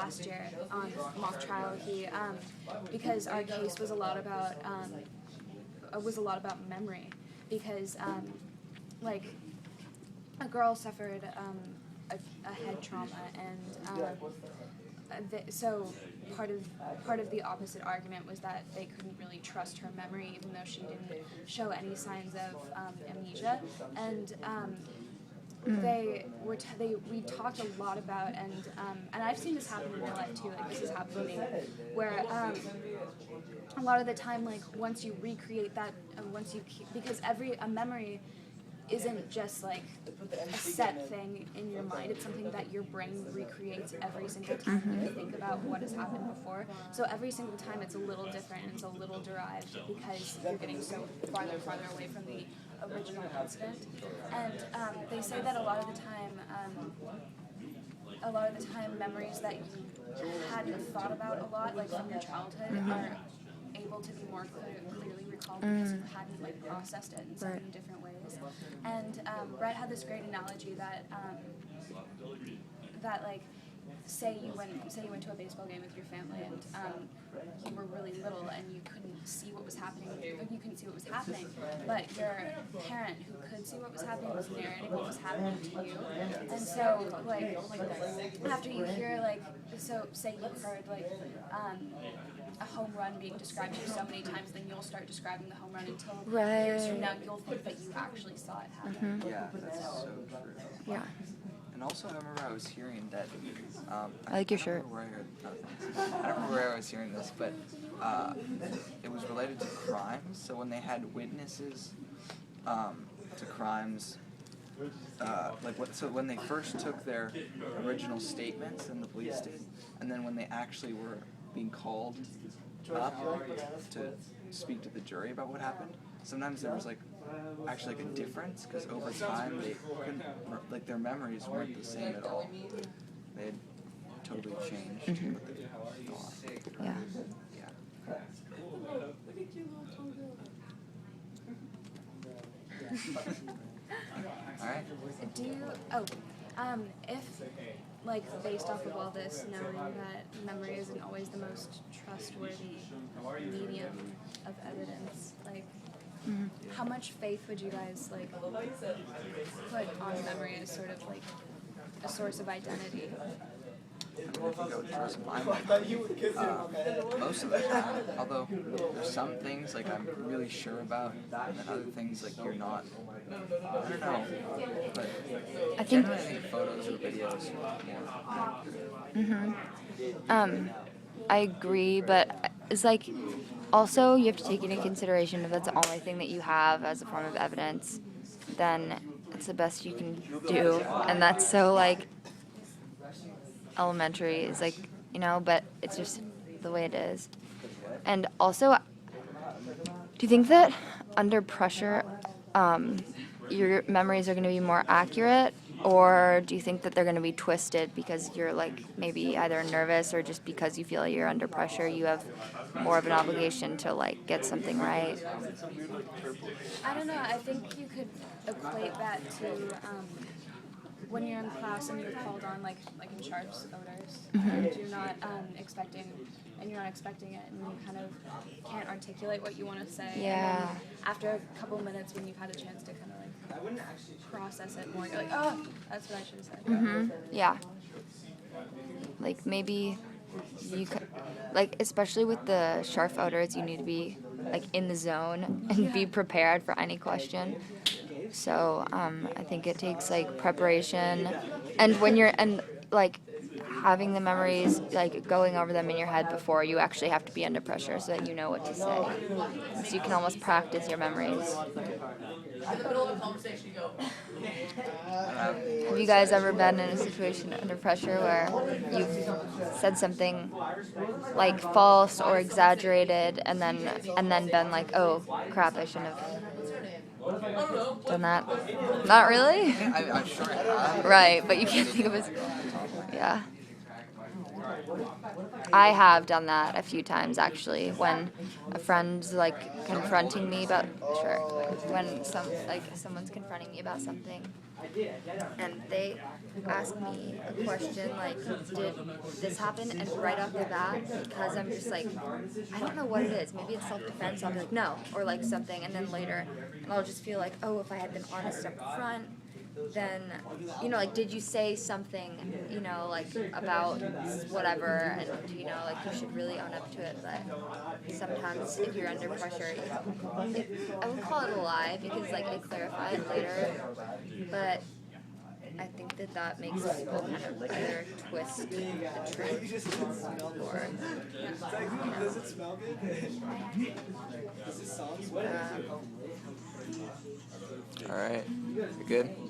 last year on mock trial, he because our case was a lot about memory, because like a girl suffered a head trauma, and so part of the opposite argument was that they couldn't really trust her memory, even though she didn't show any signs of amnesia. And we talked a lot about, and I've seen this happen in real life too. Like, this has happened to me, where a lot of the time, like, once you recreate that, because a memory isn't just like a set thing in your mind. It's something that your brain recreates every single time you think about what has happened before. So every single time it's a little different, and it's a little derived, because you're getting so farther and farther away from the original incident. And they say that a lot of the time memories that you hadn't thought about a lot, like from your childhood, are able to be more clearly recalled because you hadn't like processed it in so many different ways. And Brett had this great analogy that like, say you went to a baseball game with your family, and you were really little and you couldn't see what was happening, but your parent who could see what was happening was narrating what was happening to you. And so like after you hear, like, so say you heard like a home run being described to you so many times, then you'll start describing the home run until years from now you'll think that you actually saw it happen. Yeah, that's so true. Yeah. And also, I remember I was hearing that. I like your shirt. I don't remember where I was hearing this, but it was related to crimes. So when they had witnesses to crimes, so when they first took their original statements, and the police did, and then when they actually were being called up to speak to the jury about what happened, sometimes there was actually a difference, because over time they couldn't, like, their memories weren't the same at all. They had totally changed what they thought. Yeah. Yeah. All right. If, like, based off of all this, knowing that memory isn't always the most trustworthy medium of evidence, like, how much faith would you guys, like, put on memory as sort of, like, a source of identity? I don't think I would trust my memory most of the time, although there's some things, like, I'm really sure about, and then other things, like, you're not. I don't know, but I think generally photos or videos are more accurate. I agree, but it's like, also you have to take into consideration if that's the only thing that you have as a form of evidence, then it's the best you can do, and that's so, like, elementary, is like, you know, but it's just the way it is. And also, do you think that under pressure your memories are going to be more accurate, or do you think that they're going to be twisted because you're, like, maybe either nervous, or just because you feel like you're under pressure you have more of an obligation to, like, get something right? I don't know. I think you could equate that to when you're in class and you're called on, like in Sharp's odors, and you're not expecting it, and you kind of can't articulate what you want to say. Yeah. And then after a couple minutes, when you've had a chance to kind of, like, process it more, you're like, oh, that's what I should have said. Yeah. Like, maybe you could, like, especially with the sharp odors, you need to be, like, in the zone and be prepared for any question. So I think it takes, like, preparation, and when you're, and, like, having the memories, like, going over them in your head before you actually have to be under pressure so that you know what to say. So you can almost practice your memories. Have you guys ever been in a situation under pressure where you've said something, like, false or exaggerated, and then been like, oh crap, I shouldn't have done that? Not really? I'm sure it has. Right, but you can't think of it. Yeah. I have done that a few times actually when a friend's like confronting me about when someone's confronting me about something and they ask me a question like, did this happen? And right off the bat, because I'm just like, I don't know what it is, maybe it's self-defense, I'll be like, no, or like something, and then later I'll just feel like, oh, if I had been honest up front, then, you know, like, did you say something, you know, like, about whatever, and, you know, like, you should really own up to it, but sometimes if you're under pressure, I would call it a lie, because, like, I clarify it later, but I think that makes people kind of either twist the truth or, Does it smell good? Does it sound good? All right. You good?